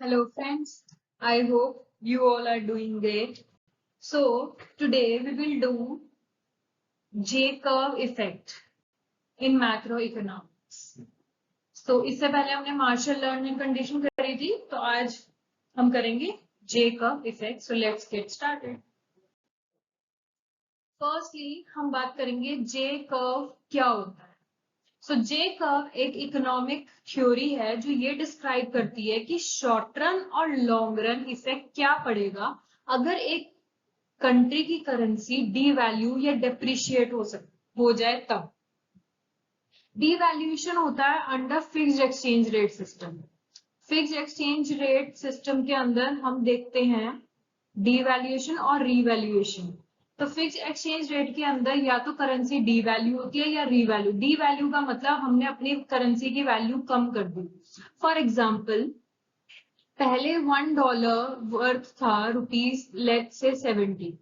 Hello friends, I hope you all are doing great. So today we will do J-curve effect in macroeconomics. So इससे पहले हमने martial learning condition करी थी, तो आज हम करेंगे J-curve effect. So let's get started. Firstly हम बात करेंगे J-curve क्या होता है. सो जे कर्व एक इकोनॉमिक थ्योरी है जो ये डिस्क्राइब करती है कि शॉर्ट रन और लॉन्ग रन इफेक्ट क्या पड़ेगा अगर एक कंट्री की करेंसी डीवैल्यू या डेप्रिशिएट हो जाए तब. डीवैल्यूएशन होता है under fixed exchange rate system. Fixed exchange rate system के अंदर हम देखते हैं डीवैल्यूएशन और रीवैल्यूएशन. तो फिक्स एक्सचेंज रेट के अंदर या तो करेंसी डीवैल्यू होती है या रीवैल्यू. डीवैल्यू का मतलब हमने अपनी करेंसी की वैल्यू कम कर दी. फॉर एग्जांपल पहले $1 वर्थ था rupees let's say 70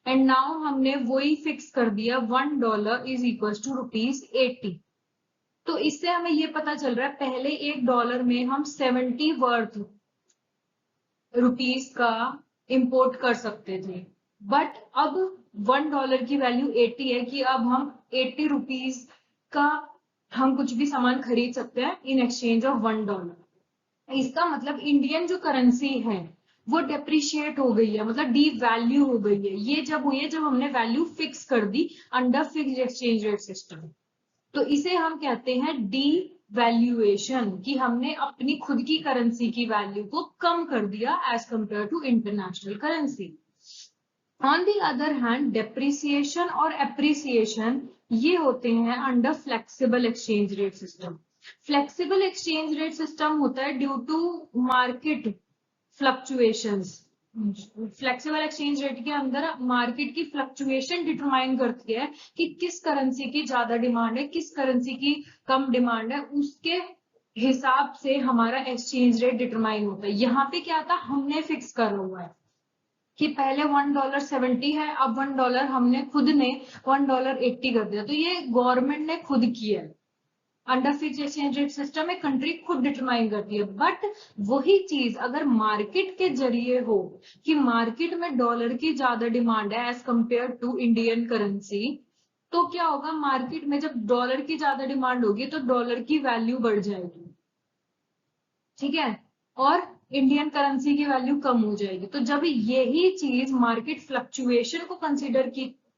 and now हमने वही फिक्स कर दिया $1 इज इक्वल टू रुपीज 80. तो इससे हमें ये पता चल रहा है पहले $1 में हम 70 वर्थ रुपीज का इंपोर्ट कर सकते थे, बट अब $1 की वैल्यू 80 है कि अब हम 80 रुपीज का हम कुछ भी सामान खरीद सकते हैं इन एक्सचेंज ऑफ $1. इसका मतलब इंडियन जो करेंसी है वो डेप्रिशिएट हो गई है, मतलब डी वैल्यू हो गई है. ये जब हुई है जब हमने वैल्यू फिक्स कर दी under fixed exchange rate system. तो इसे हम कहते हैं डी वैल्यूएशन, कि हमने अपनी खुद की करेंसी की वैल्यू को कम कर दिया as compared to international currency. On the other hand depreciation और एप्रिसिएशन ये होते हैं under flexible exchange rate system. Flexible exchange rate system होता है due to market fluctuations. Flexible exchange rate के अंदर मार्केट की फ्लक्चुएशन डिटरमाइन करती है कि किस करेंसी की ज्यादा डिमांड है, किस करेंसी की कम डिमांड है, उसके हिसाब से हमारा एक्सचेंज रेट डिटरमाइन होता है. यहाँ पे क्या था, हमने फिक्स करा हुआ है कि पहले $1.70 है, अब $1 हमने खुद ने $1.80 कर दिया. तो ये गवर्नमेंट ने खुद किया है. Under fixed exchange rate system में कंट्री खुद डिटरमाइन करती है. बट वही चीज अगर मार्केट के जरिए हो कि मार्केट में डॉलर की ज्यादा डिमांड है as compared to Indian currency, तो क्या होगा, मार्केट में जब डॉलर की ज्यादा डिमांड होगी तो डॉलर की वैल्यू बढ़ जाएगी, ठीक है, और इंडियन करेंसी की वैल्यू कम हो जाएगी. तो जब यही चीज मार्केट फ्लक्चुएशन को कंसीडर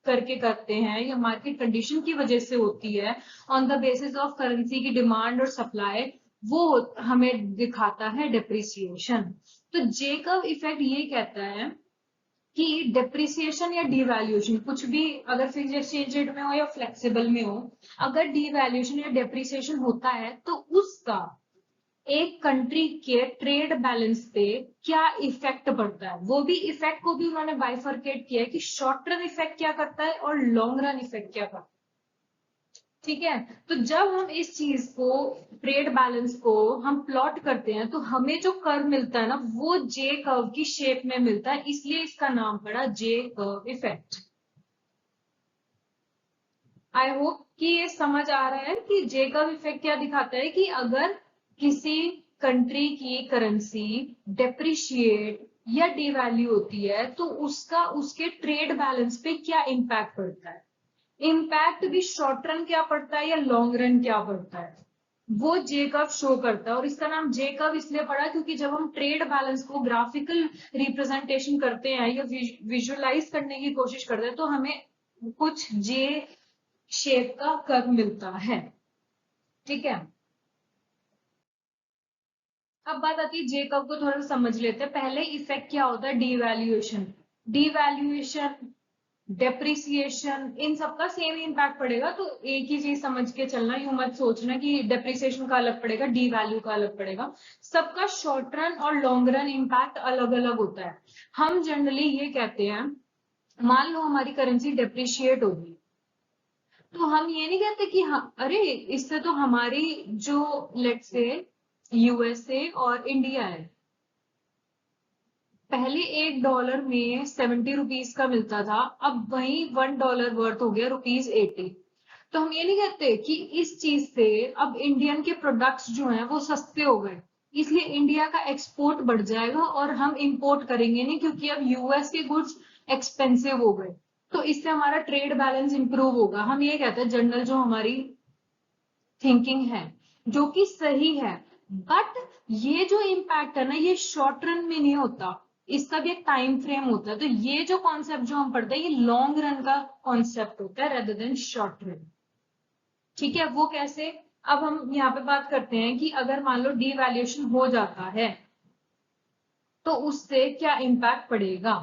करके करते हैं या मार्केट कंडीशन की वजह से होती है on the basis of currency की डिमांड और सप्लाई, वो हमें दिखाता है डेप्रिसिएशन. तो जेकब इफेक्ट ये कहता है कि डेप्रिसिएशन या डिवैल्यूएशन कुछ भी अगर फिक्स्ड एक्सचेंज रेट में हो या फ्लेक्सिबल में हो, अगर डिवैल्यूएशन या डेप्रिसिएशन होता है तो उसका एक कंट्री के ट्रेड बैलेंस पे क्या इफेक्ट पड़ता है. वो भी इफेक्ट को भी उन्होंने बाइफर्केट किया है कि शॉर्ट रन इफेक्ट क्या करता है और लॉन्ग रन इफेक्ट क्या करता है. ठीक है, तो जब हम इस चीज को ट्रेड बैलेंस को हम प्लॉट करते हैं तो हमें जो कर्व मिलता है ना वो जे कर्व की शेप में मिलता है, इसलिए इसका नाम पड़ा J curve effect. I hope कि ये समझ आ रहा है कि जे कर्व इफेक्ट क्या दिखाता है कि अगर किसी कंट्री की करेंसी डेप्रिशिएट या डिवैल्यू होती है तो उसका उसके ट्रेड बैलेंस पे क्या इम्पैक्ट पड़ता है. इम्पैक्ट भी शॉर्ट रन क्या पड़ता है या लॉन्ग रन क्या पड़ता है, वो जे कर्व शो करता है. और इसका नाम जे कर्व इसलिए पड़ा क्योंकि जब हम ट्रेड बैलेंस को ग्राफिकल रिप्रेजेंटेशन करते हैं या विजुअलाइज करने की कोशिश करते हैं तो हमें कुछ जे शेप का कर्व मिलता है. ठीक है, अब बात आती है जे कर्व को थोड़ा समझ लेते हैं. पहले इफेक्ट क्या होता है, डिवैल्यूएशन. डिवैल्यूएशन डेप्रिसिएशन इन सबका सेम इम्पैक्ट पड़ेगा. तो एक ही चीज समझ के चलना, यूं मत सोचना कि डेप्रिसिएशन का अलग पड़ेगा डीवैल्यू का अलग पड़ेगा. सबका शॉर्ट रन और लॉन्ग रन इम्पैक्ट अलग अलग होता है. हम जनरली ये कहते हैं, मान लो हमारी करेंसी डेप्रिशिएट होगी तो हम ये नहीं कहते कि हाँ अरे इससे तो हमारी जो लेट्स से यूएसए और इंडिया है, पहले $1 में 70 रुपीज का मिलता था, अब वही $1 वर्थ हो गया रुपीज 80. तो हम ये नहीं कहते कि इस चीज से अब इंडियन के प्रोडक्ट्स जो हैं वो सस्ते हो गए, इसलिए इंडिया का एक्सपोर्ट बढ़ जाएगा और हम इंपोर्ट करेंगे नहीं, क्योंकि अब यूएस के गुड्स एक्सपेंसिव हो गए। तो इससे हमारा ट्रेड बैलेंस इंप्रूव होगा। हम ये कहते हैं जनरल जो हमारी थिंकिंग है, जो कि सही है, बट ये जो इम्पैक्ट है ना, ये शॉर्ट रन में नहीं होता, इसका भी एक टाइम फ्रेम होता है। तो ये जो कॉन्सेप्ट जो हम पढ़ते हैं, ये लॉन्ग रन का कॉन्सेप्ट होता है रेदर देन शॉर्ट रन। ठीक है, वो कैसे? अब हम यहाँ पे बात करते हैं कि अगर मान लो डीवैल्यूएशन हो जाता है तो उससे क्या इम्पैक्ट पड़ेगा।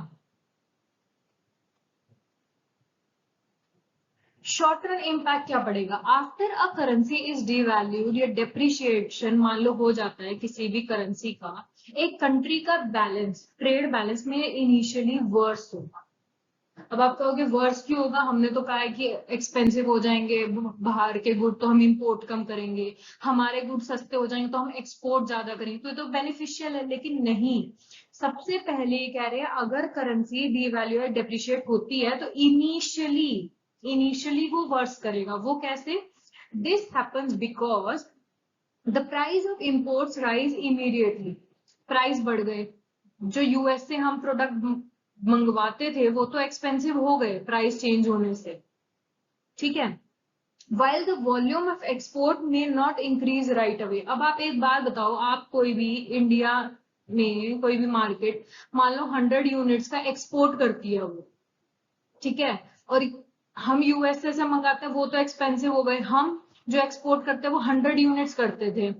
शॉर्ट रन इम्पैक्ट क्या पड़ेगा? After a currency is devalued या डेप्रिशिएशन मान लो हो जाता है किसी भी करेंसी का, एक कंट्री का बैलेंस, ट्रेड बैलेंस में इनिशियली वर्स होगा। अब आप कहोगे वर्स क्यों होगा? हमने तो कहा है कि एक्सपेंसिव हो जाएंगे बाहर के गुड तो हम इंपोर्ट कम करेंगे, हमारे गुड सस्ते हो जाएंगे तो हम एक्सपोर्ट ज्यादा करेंगे, तो ये तो बेनिफिशियल है। लेकिन नहीं, सबसे पहले ये कह रहे हैं अगर करेंसी डिवैल्यू या डेप्रिशिएट होती है तो इनिशियली वो वर्स करेगा। वो कैसे? This happens because the price of imports rise immediately. Price बढ़ गए, जो यूएस से हम प्रोडक्ट मंगवाते थे वो तो एक्सपेंसिव हो गए प्राइस चेंज होने से। ठीक है, while the volume of export may not increase right away। अब आप एक बात बताओ, आप कोई भी इंडिया में कोई भी मार्केट मान लो 100 यूनिट्स का एक्सपोर्ट करती है वो, ठीक है, और हम यूएसए से मंगाते हैं वो तो एक्सपेंसिव हो गए, हम जो एक्सपोर्ट करते हैं वो 100 यूनिट्स करते थे,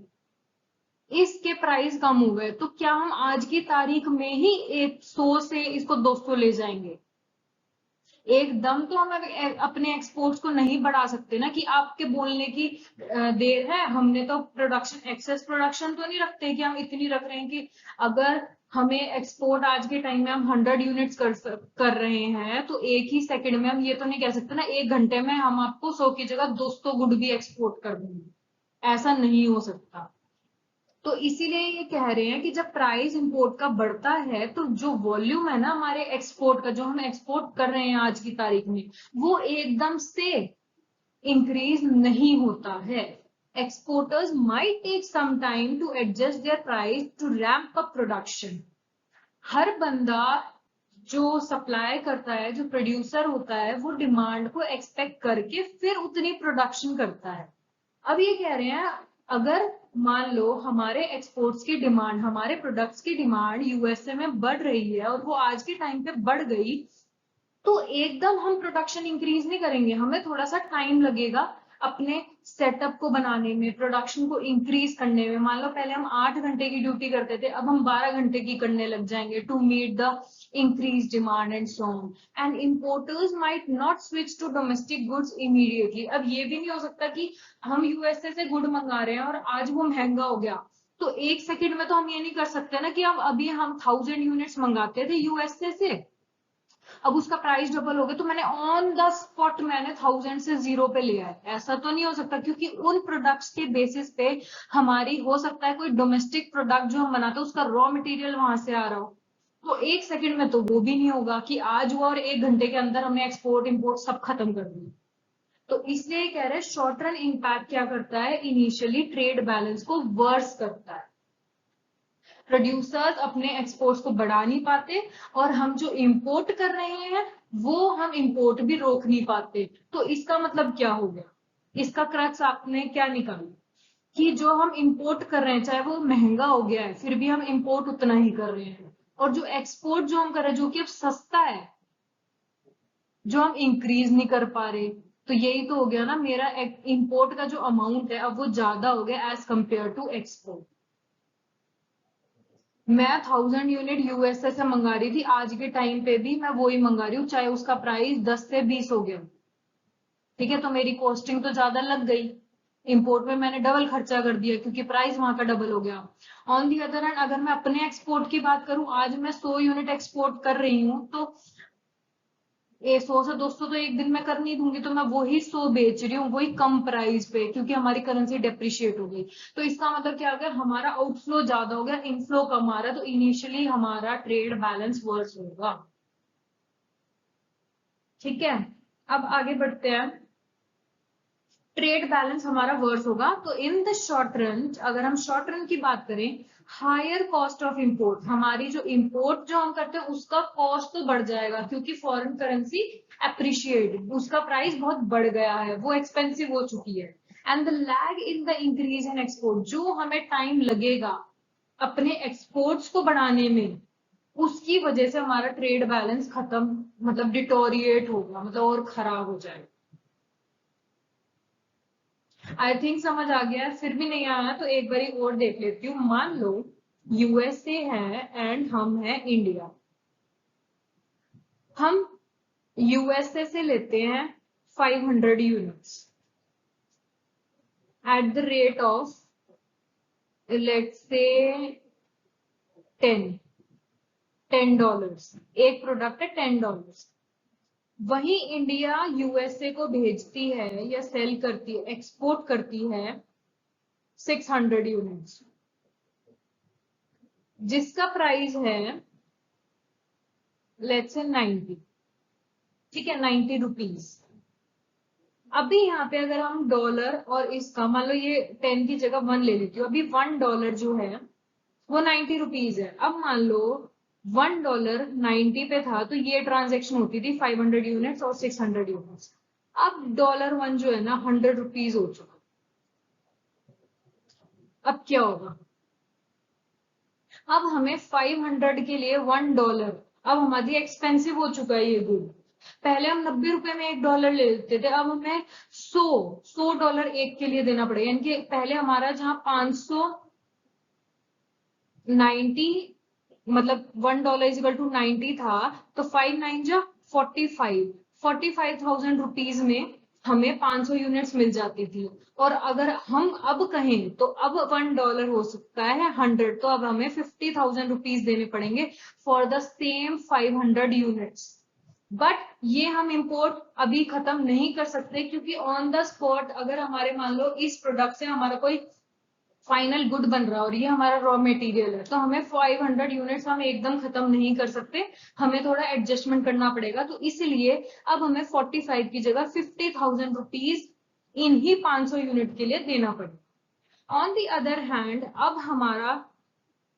इसके प्राइस कम हो गए, तो क्या हम आज की तारीख में ही 100 से इसको 200 ले जाएंगे? एकदम तो हम अपने एक्सपोर्ट्स को नहीं बढ़ा सकते ना, कि आपके बोलने की देर है, हमने तो प्रोडक्शन एक्सेस प्रोडक्शन तो नहीं रखते कि हम इतनी रख रहे हैं कि अगर हमें एक्सपोर्ट आज के टाइम में हम 100 यूनिट्स कर रहे हैं तो एक ही सेकंड में हम ये तो नहीं कह सकते ना 1 घंटे में हम आपको 100 की जगह 200 गुड भी एक्सपोर्ट कर देंगे, ऐसा नहीं हो सकता। तो इसीलिए ये कह रहे हैं कि जब प्राइस इंपोर्ट का बढ़ता है तो जो वॉल्यूम है ना हमारे एक्सपोर्ट का, जो हम एक्सपोर्ट कर रहे हैं आज की तारीख में, वो एकदम से इंक्रीज नहीं होता है। Exporters might take some time to adjust their price to ramp up production. हर बंदा जो सप्लाई करता है, जो प्रोड्यूसर होता है, वो डिमांड को एक्सपेक्ट करके फिर उतनी प्रोडक्शन करता है। अब ये कह रहे हैं अगर मान लो हमारे एक्सपोर्ट्स की डिमांड, हमारे प्रोडक्ट्स की डिमांड यूएसए में बढ़ रही है और वो आज के टाइम पे बढ़ गई, तो एकदम हम प्रोडक्शन इंक्रीज नहीं करेंगे, हमें थोड़ा सा टाइम लगेगा अपने सेटअप को बनाने में, प्रोडक्शन को इंक्रीज करने में। मान लो पहले हम 8 घंटे की ड्यूटी करते थे, अब हम 12 घंटे की करने लग जाएंगे to meet the increased demand and so on, and importers might not switch to domestic goods immediately। अब ये भी नहीं हो सकता कि हम यूएसए से गुड मंगा रहे हैं और आज वो महंगा हो गया तो एक सेकंड में तो हम ये नहीं कर सकते ना कि अब अभी हम 1000 यूनिट्स मंगाते थे यूएसए से, अब उसका प्राइस डबल हो गया तो मैंने ऑन द स्पॉट मैंने 1000 से 0 पे लिया है, ऐसा तो नहीं हो सकता। क्योंकि उन प्रोडक्ट्स के बेसिस पे हमारी हो सकता है कोई डोमेस्टिक प्रोडक्ट जो हम बनाते हैं उसका रॉ मटेरियल वहां से आ रहा हो, तो एक सेकंड में तो वो भी नहीं होगा कि आज हुआ और 1 घंटे के अंदर हमने एक्सपोर्ट इंपोर्ट सब खत्म कर दिया। तो इसलिए कह रहे हैं शॉर्ट रन इम्पैक्ट क्या करता है, इनिशियली ट्रेड बैलेंस को वर्स करता है। प्रोड्यूसर्स अपने एक्सपोर्ट्स को बढ़ा नहीं पाते और हम जो इंपोर्ट कर रहे हैं वो हम इंपोर्ट भी रोक नहीं पाते। तो इसका मतलब क्या हो गया, इसका क्रक्स आपने क्या निकाला कि जो हम इंपोर्ट कर रहे हैं चाहे वो महंगा हो गया है फिर भी हम इंपोर्ट उतना ही कर रहे हैं, और जो एक्सपोर्ट जो हम कर रहे हैं जो कि अब सस्ता है, जो हम इंक्रीज नहीं कर पा रहे, तो यही तो हो गया ना, मेरा इंपोर्ट का जो अमाउंट है अब वो ज्यादा हो गया एज कंपेयर टू एक्सपोर्ट। मैं 1000 यूनिट यूएसए से मंगा रही थी, आज के टाइम पे भी मैं वो ही मंगा रही हूँ चाहे उसका प्राइस 10 से 20 हो गया, ठीक है, तो मेरी कॉस्टिंग तो ज्यादा लग गई, इंपोर्ट में मैंने डबल खर्चा कर दिया क्योंकि प्राइस वहां का डबल हो गया। ऑन दी अदर हैंड अगर मैं अपने एक्सपोर्ट की बात करूं, आज मैं 100 यूनिट एक्सपोर्ट कर रही हूँ तो 100 से 200 तो एक दिन में कर नहीं दूंगी, तो मैं वही 100 बेच रही हूँ वही कम प्राइस पे क्योंकि हमारी करेंसी डेप्रिशिएट हो गई। तो इसका मतलब क्या हो गया, हमारा आउटफ्लो ज्यादा हो गया, इनफ्लो कम आ रहा है, तो इनिशियली हमारा ट्रेड बैलेंस वर्स होगा। ठीक है, अब आगे बढ़ते हैं। ट्रेड बैलेंस हमारा वर्स होगा तो इन द शॉर्ट रन, अगर हम शॉर्ट रन की बात करें हायर कॉस्ट ऑफ इंपोर्ट, हमारी जो इंपोर्ट जो हम करते हैं उसका कॉस्ट तो बढ़ जाएगा क्योंकि फॉरेन करेंसी अप्रिशिएट, उसका प्राइस बहुत बढ़ गया है, वो एक्सपेंसिव हो चुकी है। And the lag in the increase in export, जो हमें टाइम लगेगा अपने एक्सपोर्ट्स को बढ़ाने में, उसकी वजह से हमारा ट्रेड बैलेंस खत्म, मतलब डिटोरिएट होगा, मतलब और खराब हो जाएगा। आई थिंक समझ आ गया है, फिर भी नहीं आया तो एक बारी और देख लेती हूँ। मान लो यूएसए है एंड हम है इंडिया। हम यूएसए से लेते हैं 500 units at the rate of let's say 10 dollars, एक प्रोडक्ट है $10। वही इंडिया यूएसए को भेजती है या सेल करती है, एक्सपोर्ट करती है 600 यूनिट्स, जिसका प्राइस है लेट्स से 90, ठीक है, 90 रुपीज। अभी यहाँ पे अगर हम डॉलर और इसका मान लो ये 10 की जगह 1 ले लेती हूँ, अभी $1 जो है वो 90 रुपीज है। अब मान लो $1 90 पे था तो ये ट्रांजेक्शन होती थी 500 यूनिट्स और 600 यूनिट्स। अब $1 जो है ना 100 रुपीज हो चुका। अब क्या होगा, अब हमें 500 के लिए $1, अब हमारी एक्सपेंसिव हो चुका है ये गुड। पहले हम 90 रुपए में $1 ले लेते थे, अब हमें $100 एक के लिए देना पड़ेगा। यानी कि पहले हमारा जहां 590 मतलब $1 इज इक्वल टू 90 था, तो 5 9 जा 45 रुपीज में हमें 500 यूनिट्स मिल जाती थी। और अगर हम अब कहें तो अब $1 हो सकता है 100, तो अब हमें 50,000 रुपीज देने पड़ेंगे for the same 500 units. But ये हम इंपोर्ट अभी खत्म नहीं कर सकते क्योंकि ऑन द स्पॉट अगर हमारे मान लो इस प्रोडक्ट से हमारा कोई फाइनल गुड बन रहा है और ये हमारा रॉ मटेरियल है, तो हमें 500 यूनिट्स हम एकदम खत्म नहीं कर सकते, हमें थोड़ा एडजस्टमेंट करना पड़ेगा। तो इसलिए अब हमें 45 की जगह 50,000 रुपीज इन ही 500 यूनिट के लिए देना पड़ेगा। ऑन दी अदर हैंड अब हमारा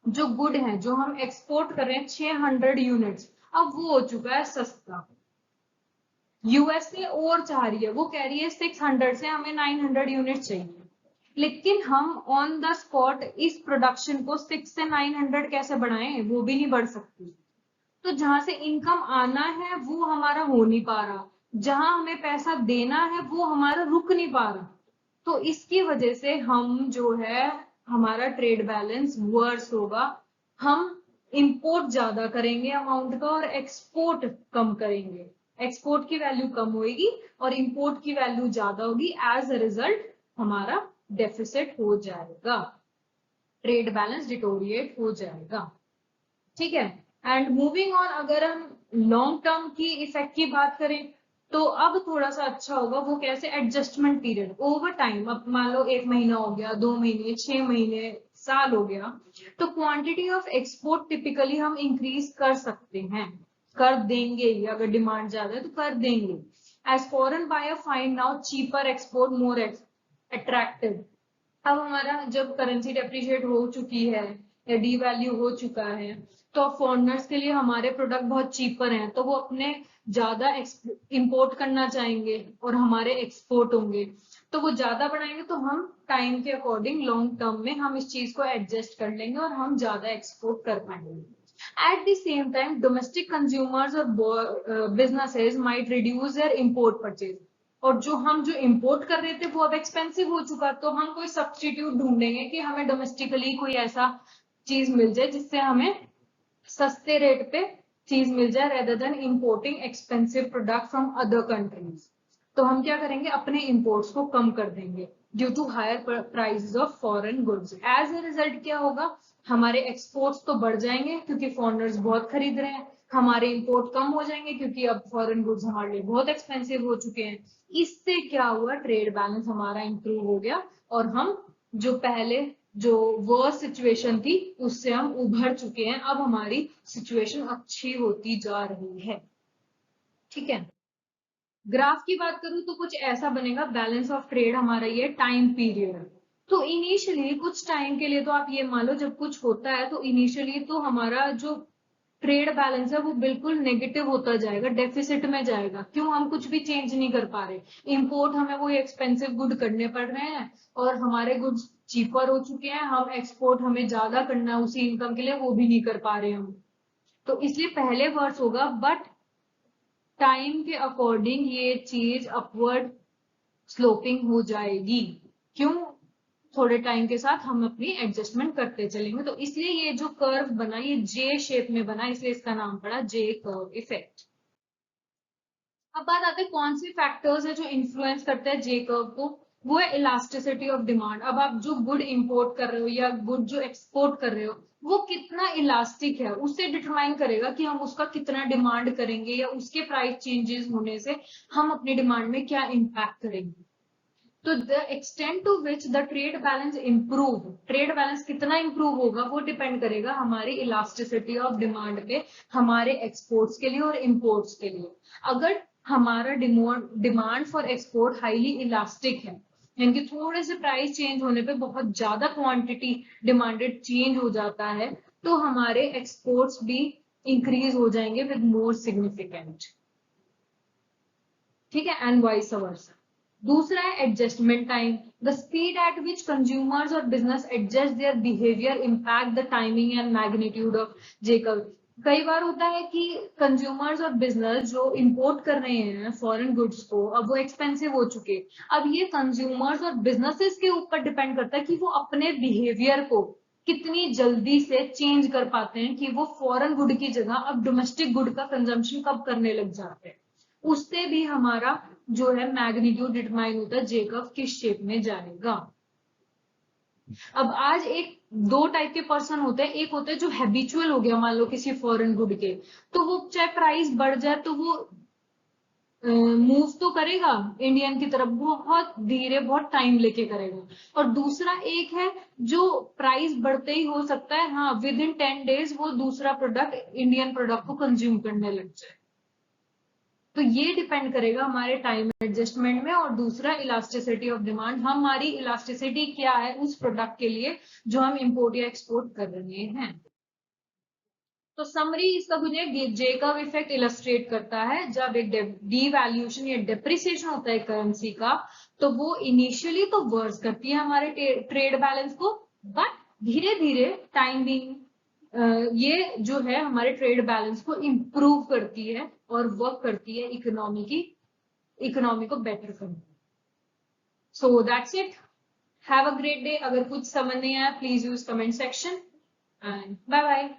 जो गुड है जो हम एक्सपोर्ट कर रहे हैं 600 यूनिट्स, अब वो हो चुका है सस्ता। यूएसए और चाह रही है, वो कह रही है 600 से हमें 900 यूनिट चाहिए, लेकिन हम ऑन द स्पॉट इस प्रोडक्शन को 6 से 900 कैसे बढ़ाएं, वो भी नहीं बढ़ सकती। तो जहां से इनकम आना है वो हमारा हो नहीं पा रहा, जहां हमें पैसा देना है वो हमारा रुक नहीं पा रहा। तो इसकी वजह से हम जो है हमारा ट्रेड बैलेंस वर्स होगा। हम इंपोर्ट ज्यादा करेंगे अमाउंट का और एक्सपोर्ट कम करेंगे। एक्सपोर्ट की वैल्यू कम होगी और इंपोर्ट की वैल्यू ज्यादा होगी। एज अ रिजल्ट हमारा डेफिसिट हो जाएगा, ट्रेड बैलेंस डिटोरिएट हो जाएगा, ठीक है। एंड मूविंग ऑन, अगर हम लॉन्ग टर्म की इफेक्ट की बात करें तो अब थोड़ा सा अच्छा होगा। वो कैसे, एडजस्टमेंट पीरियड ओवर टाइम, अब मान लो 1 महीना हो गया, 2 महीने, 6 महीने, साल हो गया, तो क्वांटिटी ऑफ एक्सपोर्ट टिपिकली हम इंक्रीज कर सकते हैं, कर देंगे ही, अगर डिमांड ज्यादा है तो कर देंगे। As foreign buyer find now cheaper export more attractive. अब हमारा जब करेंसी डेप्रिशिएट हो चुकी है या डी वैल्यू हो चुका है, तो फॉरेनर्स के लिए हमारे प्रोडक्ट बहुत चीपर हैं, तो वो अपने ज्यादा इंपोर्ट करना चाहेंगे और हमारे एक्सपोर्ट होंगे, तो वो ज्यादा बढ़ाएंगे। तो हम टाइम के अकॉर्डिंग लॉन्ग टर्म में हम इस चीज को एडजस्ट कर लेंगे और हम ज्यादा एक्सपोर्ट कर पाएंगे। At the same time domestic consumers और businesses might reduce their import purchase. और जो इंपोर्ट कर रहे थे वो अब एक्सपेंसिव हो चुका, तो हम कोई सब्सटीट्यूट ढूंढेंगे कि हमें डोमेस्टिकली कोई ऐसा चीज मिल जाए जिससे हमें सस्ते रेट पे चीज मिल जाए, rather than importing expensive product from other countries. तो हम क्या करेंगे, अपने इंपोर्ट्स को कम कर देंगे due to higher prices of foreign goods. As a result क्या होगा, हमारे एक्सपोर्ट्स तो बढ़ जाएंगे क्योंकि फॉरेनर्स बहुत खरीद रहे हैं, हमारे इंपोर्ट कम हो जाएंगे क्योंकि अब फॉरेन गुड्स हमारे लिए बहुत एक्सपेंसिव हो चुके हैं। इससे क्या हुआ, ट्रेड बैलेंस हमारा इंप्रूव हो गया और हम जो पहले जो वर्स्ट सिचुएशन थी उससे हम उभर चुके हैं। अब हमारी सिचुएशन अच्छी होती जा रही है, ठीक है। ग्राफ की बात करूं तो कुछ ऐसा बनेगा, बैलेंस ऑफ ट्रेड हमारा ये टाइम पीरियड, तो इनिशियली कुछ टाइम के लिए तो आप ये मान लो जब कुछ होता है तो इनिशियली तो हमारा जो ट्रेड बैलेंस है वो बिल्कुल नेगेटिव होता जाएगा, डेफिसिट में जाएगा। क्यों? हम कुछ भी चेंज नहीं कर पा रहे, इंपोर्ट हमें वो एक्सपेंसिव गुड करने पड़ रहे हैं और हमारे गुड्स चीपर हो चुके हैं, हम एक्सपोर्ट हमें ज्यादा करना है उसी इनकम के लिए, वो भी नहीं कर पा रहे हम। तो इसलिए पहले वर्स होगा, बट टाइम के अकॉर्डिंग ये चीज अपवर्ड स्लोपिंग हो जाएगी। क्यों? थोड़े टाइम के साथ हम अपनी एडजस्टमेंट करते चलेंगे। तो इसलिए ये जो कर्व बना ये जे शेप में बना, इसलिए इसका नाम पड़ा जे कर्व इफेक्ट। अब बात आते हैं कौन से फैक्टर्स है जो इन्फ्लुएंस करते हैं जे कर्व को। वो है इलास्टिसिटी ऑफ डिमांड। अब आप जो गुड इंपोर्ट कर रहे हो या गुड जो एक्सपोर्ट कर रहे हो वो कितना इलास्टिक है उससे डिटरमाइन करेगा कि हम उसका कितना डिमांड करेंगे या उसके प्राइस चेंजेस होने से हम अपनी डिमांड में क्या इम्पैक्ट करेंगे। तो the extent to which the trade balance improve, trade balance कितना इंप्रूव होगा वो डिपेंड करेगा हमारी इलास्टिसिटी ऑफ डिमांड पे, हमारे एक्सपोर्ट्स के लिए और इंपोर्ट्स के लिए। अगर हमारा demand for export highly elastic है, यानी कि थोड़े से प्राइस चेंज होने पे बहुत ज्यादा क्वांटिटी डिमांडेड चेंज हो जाता है, तो हमारे एक्सपोर्ट्स भी इंक्रीज हो जाएंगे विद मोर सिग्निफिकेंट। ठीक है, एंड वाइस वर्सा। दूसरा है adjustment time, the speed at which consumers और business adjust their behaviour impact the timing and magnitude of J curve. कई बार होता है कि कंज्यूमर्स और बिजनेस जो इंपोर्ट कर रहे हैं फॉरेन गुड्स को, अब वो एक्सपेंसिव हो चुके, अब ये कंज्यूमर्स और बिजनेसेस के ऊपर डिपेंड करता है कि वो अपने बिहेवियर को कितनी जल्दी से चेंज कर पाते हैं कि वो फॉरेन गुड की जगह अब डोमेस्टिक गुड का कंजम्पशन कब करने लग जाते हैं। उससे भी हमारा जो है मैग्नीट्यूड डिटरमाइन होता है जे कर्व किस शेप में जाएगा। अब आज एक दो टाइप के पर्सन होते हैं, एक होते हैं जो हैबिचुअल हो गया मान लो किसी फॉरेन गुड के, तो वो चाहे प्राइस बढ़ जाए तो वो मूव तो करेगा इंडियन की तरफ, बहुत धीरे बहुत टाइम लेके करेगा। और दूसरा एक है जो प्राइस बढ़ते ही हो सकता है, हाँ विद इन 10 days वो दूसरा प्रोडक्ट इंडियन प्रोडक्ट को कंज्यूम करने लग जाए। तो ये डिपेंड करेगा हमारे टाइम एडजस्टमेंट में। और दूसरा इलास्टिसिटी ऑफ डिमांड, हमारी इलास्टिसिटी क्या है उस प्रोडक्ट के लिए जो हम इंपोर्ट या एक्सपोर्ट कर रहे हैं। तो समरी इसका कुछ है, जे कर्व इफेक्ट इलस्ट्रेट करता है जब एक डीवैल्यूएशन या डेप्रिसिएशन होता है करेंसी का, तो वो इनिशियली तो वर्स करती है हमारे ट्रेड बैलेंस को, बट धीरे धीरे टाइम बिंग ये जो है हमारे ट्रेड बैलेंस को इंप्रूव करती है और वर्क करती है इकोनॉमी को बेटर करने। So that's it, have a great day. अगर कुछ समझ नहीं आया please use comment section and bye bye.